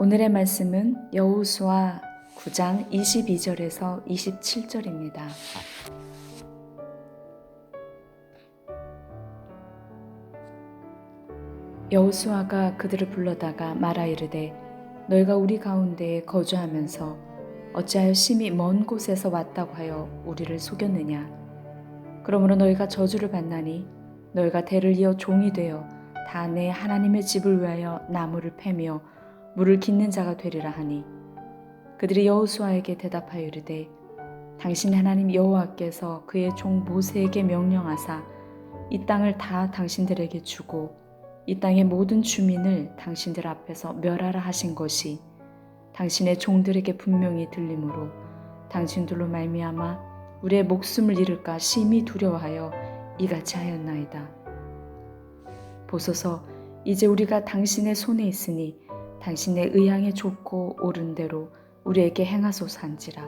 오늘의 말씀은 여호수아 9장 22절에서 27절입니다. 여호수아가 그들을 불러다가 말하 이르되 너희가 우리 가운데에 거주하면서 어찌하여 심히 먼 곳에서 왔다고 하여 우리를 속였느냐. 그러므로 너희가 저주를 받나니 너희가 대를 이어 종이 되어 다 내 하나님의 집을 위하여 나무를 패며 물을 깃는 자가 되리라 하니 그들이 여호수아에게 대답하여 이르되 당신 하나님 여호와께서 그의 종 모세에게 명령하사 이 땅을 다 당신들에게 주고 이 땅의 모든 주민을 당신들 앞에서 멸하라 하신 것이 당신의 종들에게 분명히 들리므로 당신들로 말미암아 우리의 목숨을 잃을까 심히 두려워하여 이같이 하였나이다. 보소서, 이제 우리가 당신의 손에 있으니 당신의 의향에 좋고 옳은 대로 우리에게 행하소서한지라.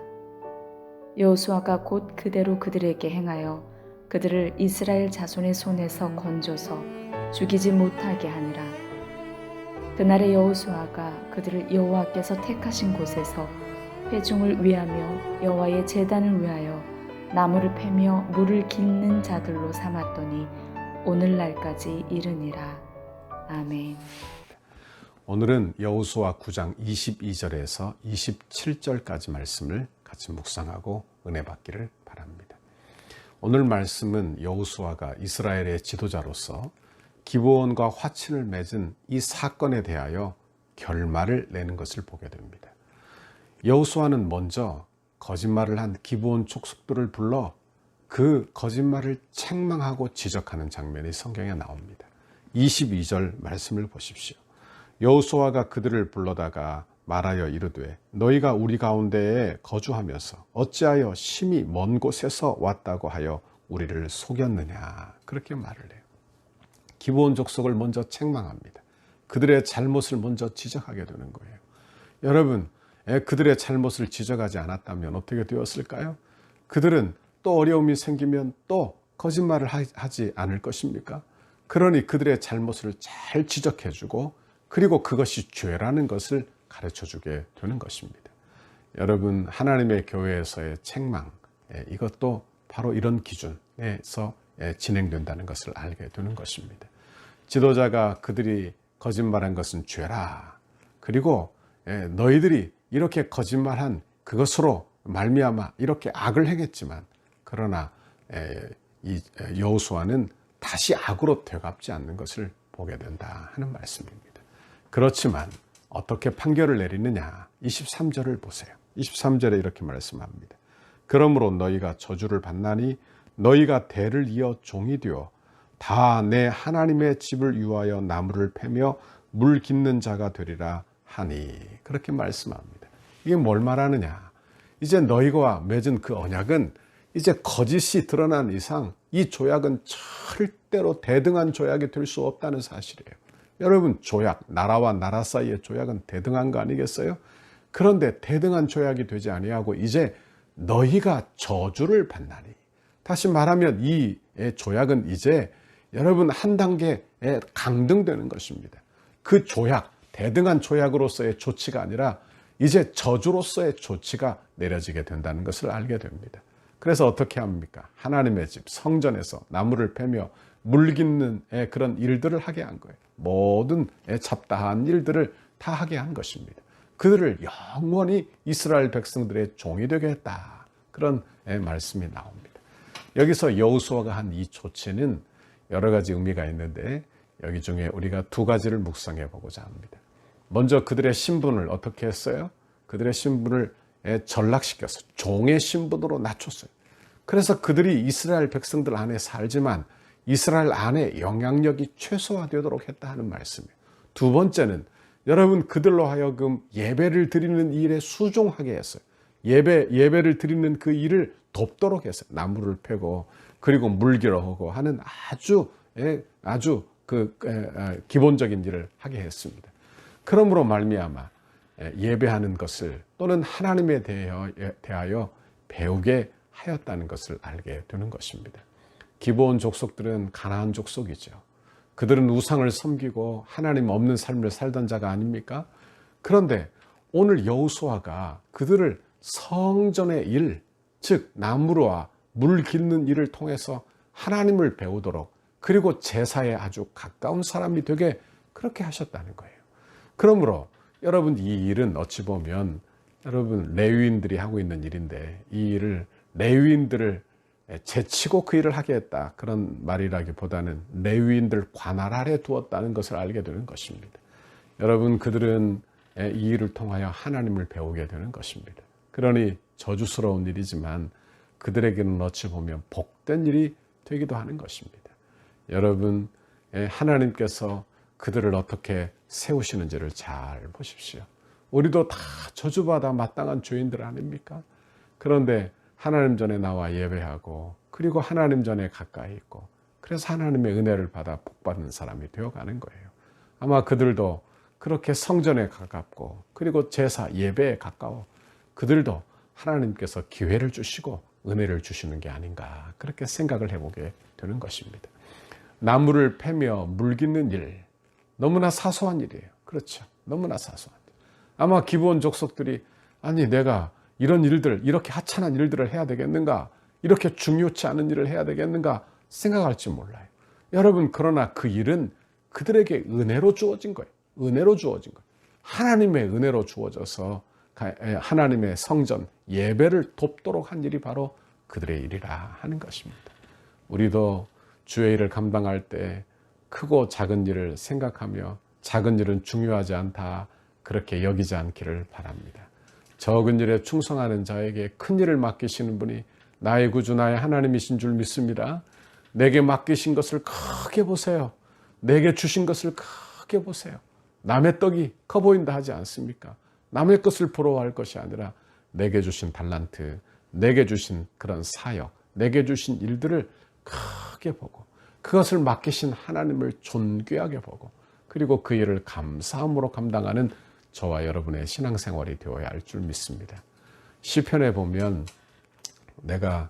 여호수아가 곧 그대로 그들에게 행하여 그들을 이스라엘 자손의 손에서 건져서 죽이지 못하게 하니라. 그날에 여호수아가 그들을 여호와께서 택하신 곳에서 회중을 위하며 여호와의 제단을 위하여 나무를 패며 물을 깃는 자들로 삼았더니 오늘날까지 이르니라. 아멘. 오늘은 여호수아 9장 22절에서 27절까지 말씀을 같이 묵상하고 은혜 받기를 바랍니다. 오늘 말씀은 여호수아가 이스라엘의 지도자로서 기브온과 화친을 맺은 이 사건에 대하여 결말을 내는 것을 보게 됩니다. 여호수아는 먼저 거짓말을 한 기브온 족속들을 불러 그 거짓말을 책망하고 지적하는 장면이 성경에 나옵니다. 22절 말씀을 보십시오. 여호수아가 그들을 불러다가 말하여 이르되 너희가 우리 가운데에 거주하면서 어찌하여 심히 먼 곳에서 왔다고 하여 우리를 속였느냐. 그렇게 말을 해요. 기브온 족속을 먼저 책망합니다. 그들의 잘못을 먼저 지적하게 되는 거예요. 여러분, 그들의 잘못을 지적하지 않았다면 어떻게 되었을까요? 그들은 또 어려움이 생기면 또 거짓말을 하지 않을 것입니까? 그러니 그들의 잘못을 잘 지적해주고 그리고 그것이 죄라는 것을 가르쳐주게 되는 것입니다. 여러분, 하나님의 교회에서의 책망, 이것도 바로 이런 기준에서 진행된다는 것을 알게 되는 것입니다. 지도자가 그들이 거짓말한 것은 죄라. 그리고 너희들이 이렇게 거짓말한 그것으로 말미암아 이렇게 악을 행했지만 그러나 이 여호수아는 다시 악으로 되갚지 않는 것을 보게 된다 하는 말씀입니다. 그렇지만 어떻게 판결을 내리느냐. 23절을 보세요. 23절에 이렇게 말씀합니다. 그러므로 너희가 저주를 받나니 너희가 대를 이어 종이 되어 다 내 하나님의 집을 위하여 나무를 패며 물 깃는 자가 되리라 하니. 그렇게 말씀합니다. 이게 뭘 말하느냐. 이제 너희와 맺은 그 언약은 이제 거짓이 드러난 이상 이 조약은 절대로 대등한 조약이 될 수 없다는 사실이에요. 여러분, 조약, 나라와 나라 사이의 조약은 대등한 거 아니겠어요? 그런데 대등한 조약이 되지 아니하고 이제 너희가 저주를 받나니. 다시 말하면 이 조약은 이제 여러분 한 단계 강등되는 것입니다. 그 조약, 대등한 조약으로서의 조치가 아니라 이제 저주로서의 조치가 내려지게 된다는 것을 알게 됩니다. 그래서 어떻게 합니까? 하나님의 집, 성전에서 나무를 패며 물 깃는 그런 일들을 하게 한 거예요. 모든 잡다한 일들을 다 하게 한 것입니다. 그들을 영원히 이스라엘 백성들의 종이 되게 했다. 그런 말씀이 나옵니다. 여기서 여호수아가 한 이 조치는 여러 가지 의미가 있는데 여기 중에 우리가 두 가지를 묵상해 보고자 합니다. 먼저 그들의 신분을 어떻게 했어요? 그들의 신분을 전락시켜서 종의 신분으로 낮췄어요. 그래서 그들이 이스라엘 백성들 안에 살지만 이스라엘 안에 영향력이 최소화되도록 했다 하는 말씀이에요. 두 번째는 여러분 그들로 하여금 예배를 드리는 일에 수종하게 했어요. 예배를 드리는 그 일을 돕도록 했어요. 나무를 패고 그리고 물기로 하는 아주 기본적인 일을 하게 했습니다. 그러므로 말미암아 예배하는 것을 또는 하나님에 대하여 배우게 하였다는 것을 알게 되는 것입니다. 기브온 족속들은 가나안 족속이죠. 그들은 우상을 섬기고 하나님 없는 삶을 살던 자가 아닙니까? 그런데 오늘 여호수아가 그들을 성전의 일, 즉 나무로와 물 깃는 일을 통해서 하나님을 배우도록, 그리고 제사에 아주 가까운 사람이 되게 그렇게 하셨다는 거예요. 그러므로 여러분, 이 일은 어찌 보면 여러분 레위인들이 하고 있는 일인데, 이 일을 레위인들을 제치고 그 일을 하게 했다, 그런 말이라기보다는 레위인들 관할 아래 두었다는 것을 알게 되는 것입니다. 여러분, 그들은 이 일을 통하여 하나님을 배우게 되는 것입니다. 그러니 저주스러운 일이지만 그들에게는 어찌 보면 복된 일이 되기도 하는 것입니다. 여러분, 하나님께서 그들을 어떻게 세우시는지를 잘 보십시오. 우리도 다 저주받아 마땅한 죄인들 아닙니까? 그런데 하나님 전에 나와 예배하고, 그리고 하나님 전에 가까이 있고, 그래서 하나님의 은혜를 받아 복받는 사람이 되어가는 거예요. 아마 그들도 그렇게 성전에 가깝고, 그리고 제사 예배에 가까워 그들도 하나님께서 기회를 주시고 은혜를 주시는 게 아닌가, 그렇게 생각을 해보게 되는 것입니다. 나무를 패며 물 깃는 일, 너무나 사소한 일이에요. 그렇죠. 너무나 사소한 일. 아마 기브온 족속들이, 아니 내가 이런 일들, 이렇게 하찮은 일들을 해야 되겠는가, 이렇게 중요치 않은 일을 해야 되겠는가 생각할지 몰라요. 여러분, 그러나 그 일은 그들에게 은혜로 주어진 거예요. 은혜로 주어진 거예요. 하나님의 은혜로 주어져서 하나님의 성전 예배를 돕도록 한 일이 바로 그들의 일이라 하는 것입니다. 우리도 주의 일을 감당할 때 크고 작은 일을 생각하며 작은 일은 중요하지 않다, 그렇게 여기지 않기를 바랍니다. 적은 일에 충성하는 자에게 큰 일을 맡기시는 분이 나의 구주 나의 하나님이신 줄 믿습니다. 내게 맡기신 것을 크게 보세요. 내게 주신 것을 크게 보세요. 남의 떡이 커 보인다 하지 않습니까? 남의 것을 부러워할 것이 아니라 내게 주신 달란트, 내게 주신 그런 사역, 내게 주신 일들을 크게 보고, 그것을 맡기신 하나님을 존귀하게 보고, 그리고 그 일을 감사함으로 감당하는 저와 여러분의 신앙생활이 되어야 할 줄 믿습니다. 시편에 보면 내가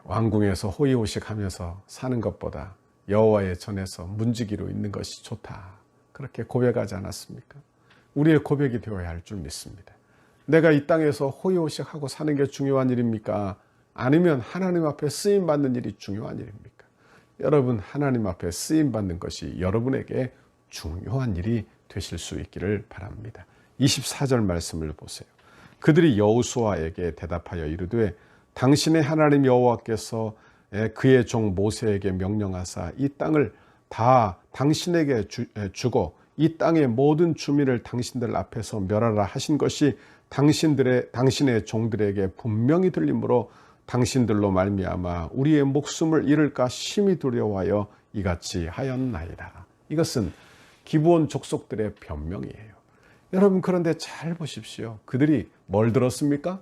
왕궁에서 호의호식하면서 사는 것보다 여호와의 전에서 문지기로 있는 것이 좋다, 그렇게 고백하지 않았습니까? 우리의 고백이 되어야 할 줄 믿습니다. 내가 이 땅에서 호의호식하고 사는 게 중요한 일입니까? 아니면 하나님 앞에 쓰임받는 일이 중요한 일입니까? 여러분, 하나님 앞에 쓰임받는 것이 여러분에게 중요한 일이 되실 수 있기를 바랍니다. 24절 말씀을 보세요. 그들이 여호수아에게 대답하여 이르되 당신의 하나님 여호와께서 그의 종 모세에게 명령하사 이 땅을 다 당신에게 주고 이 땅의 모든 주민을 당신들 앞에서 멸하라 하신 것이 당신의 종들에게 분명히 들리므로 당신들로 말미암아 우리의 목숨을 잃을까 심히 두려워하여 이같이 하였나이다. 이것은 기브온 족속들의 변명이에요. 여러분, 그런데 잘 보십시오. 그들이 뭘 들었습니까?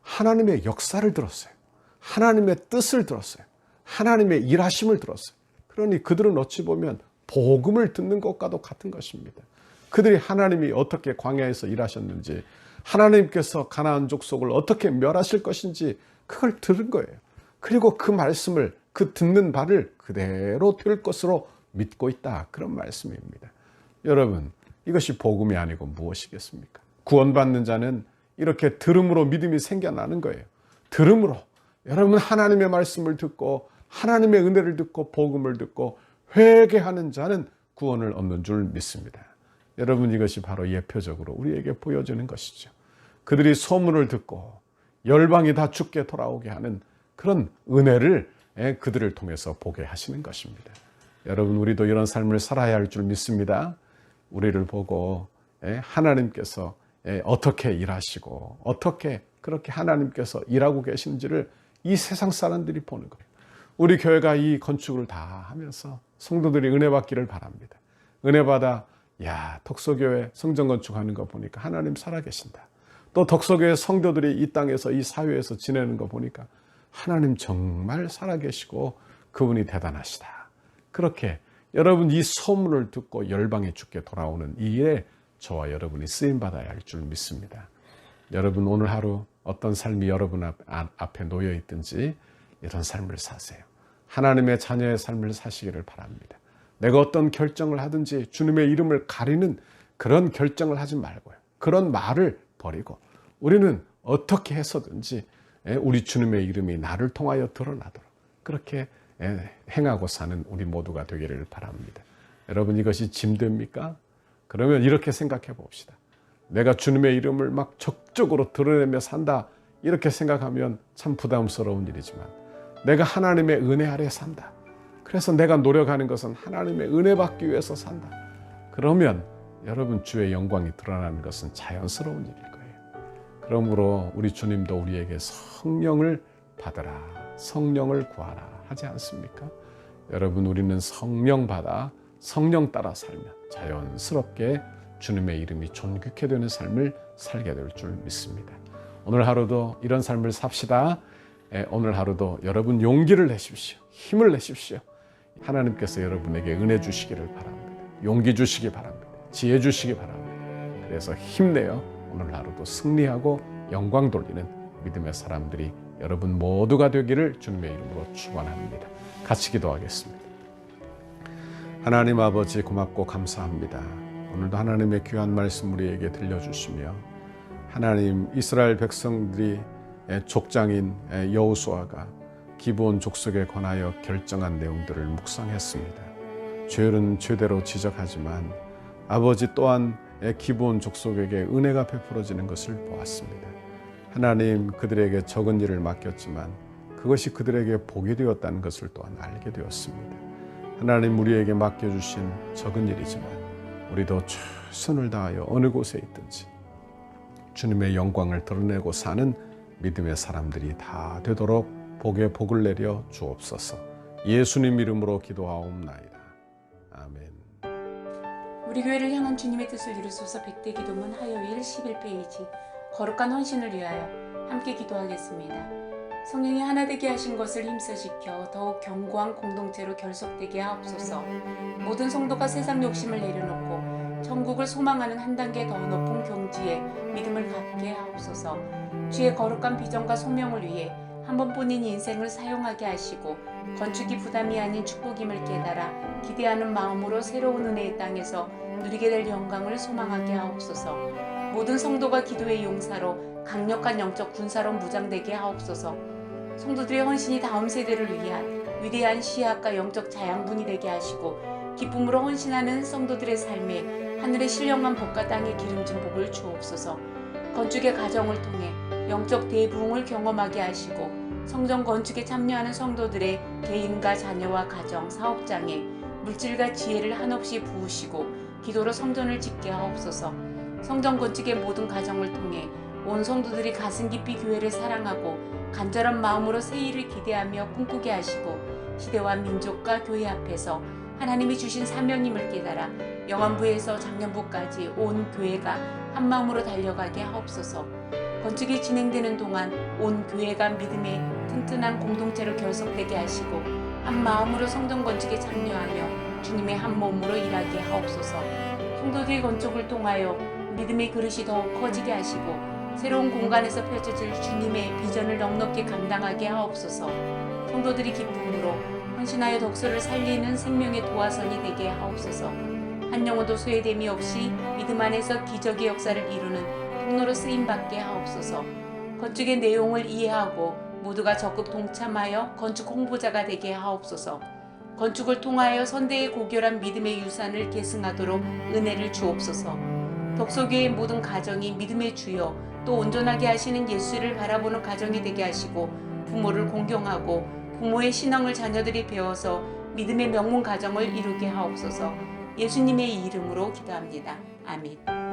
하나님의 역사를 들었어요. 하나님의 뜻을 들었어요. 하나님의 일하심을 들었어요. 그러니 그들은 어찌 보면 복음을 듣는 것과도 같은 것입니다. 그들이 하나님이 어떻게 광야에서 일하셨는지, 하나님께서 가나안 족속을 어떻게 멸하실 것인지 그걸 들은 거예요. 그리고 그 말씀을, 그 듣는 바를 그대로 될 것으로 믿고 있다, 그런 말씀입니다. 여러분, 이것이 복음이 아니고 무엇이겠습니까? 구원받는 자는 이렇게 들음으로 믿음이 생겨나는 거예요. 들음으로 여러분 하나님의 말씀을 듣고 하나님의 은혜를 듣고 복음을 듣고 회개하는 자는 구원을 얻는 줄 믿습니다. 여러분, 이것이 바로 예표적으로 우리에게 보여지는 것이죠. 그들이 소문을 듣고 열방이 다 주께 돌아오게 하는 그런 은혜를 그들을 통해서 보게 하시는 것입니다. 여러분, 우리도 이런 삶을 살아야 할 줄 믿습니다. 우리를 보고 하나님께서 어떻게 일하시고 어떻게 그렇게 하나님께서 일하고 계신지를 이 세상 사람들이 보는 거예요. 우리 교회가 이 건축을 다 하면서 성도들이 은혜 받기를 바랍니다. 은혜 받아, 야, 덕소교회 성전 건축하는 거 보니까 하나님 살아계신다. 또 덕소교회 성도들이 이 땅에서 이 사회에서 지내는 거 보니까 하나님 정말 살아계시고 그분이 대단하시다. 그렇게 여러분, 이 소문을 듣고 열방이 주께 돌아오는 이 일에 저와 여러분이 쓰임받아야 할 줄 믿습니다. 여러분, 오늘 하루 어떤 삶이 여러분 앞에 놓여 있든지 이런 삶을 사세요. 하나님의 자녀의 삶을 사시기를 바랍니다. 내가 어떤 결정을 하든지 주님의 이름을 가리는 그런 결정을 하지 말고요. 그런 말을 버리고 우리는 어떻게 해서든지 우리 주님의 이름이 나를 통하여 드러나도록 그렇게 행하고 사는 우리 모두가 되기를 바랍니다. 여러분, 이것이 짐됩니까? 그러면 이렇게 생각해 봅시다. 내가 주님의 이름을 막 적극적으로 드러내며 산다, 이렇게 생각하면 참 부담스러운 일이지만, 내가 하나님의 은혜 아래 산다, 그래서 내가 노력하는 것은 하나님의 은혜 받기 위해서 산다, 그러면 여러분, 주의 영광이 드러나는 것은 자연스러운 일일 거예요. 그러므로 우리 주님도 우리에게 성령을 받으라, 성령을 구하라 하지 않습니까? 여러분, 우리는 성령 받아 성령 따라 살면 자연스럽게 주님의 이름이 존귀케 되는 삶을 살게 될 줄 믿습니다. 오늘 하루도 이런 삶을 삽시다. 오늘 하루도 여러분 용기를 내십시오. 힘을 내십시오. 하나님께서 여러분에게 은혜 주시기를 바랍니다. 용기 주시기 바랍니다. 지혜 주시기 바랍니다. 그래서 힘내어 오늘 하루도 승리하고 영광 돌리는 믿음의 사람들이 여러분 모두가 되기를 주님의 이름으로 축원합니다. 같이 기도하겠습니다. 하나님 아버지, 고맙고 감사합니다. 오늘도 하나님의 귀한 말씀 우리에게 들려주시며, 하나님, 이스라엘 백성들이 족장인 여호수아가 기브온 족속에 관하여 결정한 내용들을 묵상했습니다. 죄는 죄대로 지적하지만 아버지 또한 기브온 족속에게 은혜가 베풀어지는 것을 보았습니다. 하나님, 그들에게 적은 일을 맡겼지만 그것이 그들에게 복이 되었다는 것을 또한 알게 되었습니다. 하나님, 우리에게 맡겨주신 적은 일이지만 우리도 최선을 다하여 어느 곳에 있든지 주님의 영광을 드러내고 사는 믿음의 사람들이 다 되도록 복에 복을 내려 주옵소서. 예수님 이름으로 기도하옵나이다. 아멘. 우리 교회를 향한 주님의 뜻을 이루소서. 100대 기도문 화요일 11페이지 거룩한 헌신을 위하여 함께 기도하겠습니다. 성령이 하나 되게 하신 것을 힘써지켜 더욱 견고한 공동체로 결속되게 하옵소서. 모든 성도가 세상 욕심을 내려놓고 천국을 소망하는 한 단계 더 높은 경지에 믿음을 갖게 하옵소서. 주의 거룩한 비전과 소명을 위해 한 번뿐인 인생을 사용하게 하시고 건축이 부담이 아닌 축복임을 깨달아 기대하는 마음으로 새로운 은혜의 땅에서 누리게 될 영광을 소망하게 하옵소서. 모든 성도가 기도의 용사로 강력한 영적 군사로 무장되게 하옵소서. 성도들의 헌신이 다음 세대를 위한 위대한 시학과 영적 자양분이 되게 하시고 기쁨으로 헌신하는 성도들의 삶에 하늘의 신령한 복과 땅의 기름진 복을 주옵소서. 건축의 과정을 통해 영적 대부흥을 경험하게 하시고 성전 건축에 참여하는 성도들의 개인과 자녀와 가정, 사업장에 물질과 지혜를 한없이 부으시고 기도로 성전을 짓게 하옵소서. 성전 건축의 모든 과정을 통해 온 성도들이 가슴 깊이 교회를 사랑하고 간절한 마음으로 새 일을 기대하며 꿈꾸게 하시고 시대와 민족과 교회 앞에서 하나님이 주신 사명임을 깨달아 영안부에서 장년부까지 온 교회가 한 마음으로 달려가게 하옵소서. 건축이 진행되는 동안 온 교회가 믿음의 튼튼한 공동체로 결속되게 하시고 한 마음으로 성전 건축에 참여하며 주님의 한 몸으로 일하게 하옵소서. 성도들의 건축을 통하여 믿음의 그릇이 더욱 커지게 하시고 새로운 공간에서 펼쳐질 주님의 비전을 넉넉히 감당하게 하옵소서. 성도들이 기쁨으로 헌신하여 덕소를 살리는 생명의 도화선이 되게 하옵소서. 한 영혼도 소외됨이 없이 믿음 안에서 기적의 역사를 이루는 통로로 쓰임받게 하옵소서. 건축의 내용을 이해하고 모두가 적극 동참하여 건축 홍보자가 되게 하옵소서. 건축을 통하여 선대의 고결한 믿음의 유산을 계승하도록 은혜를 주옵소서. 덕소교의 모든 가정이 믿음의 주여 또 온전하게 하시는 예수를 바라보는 가정이 되게 하시고 부모를 공경하고 부모의 신앙을 자녀들이 배워서 믿음의 명문 가정을 이루게 하옵소서. 예수님의 이름으로 기도합니다. 아멘.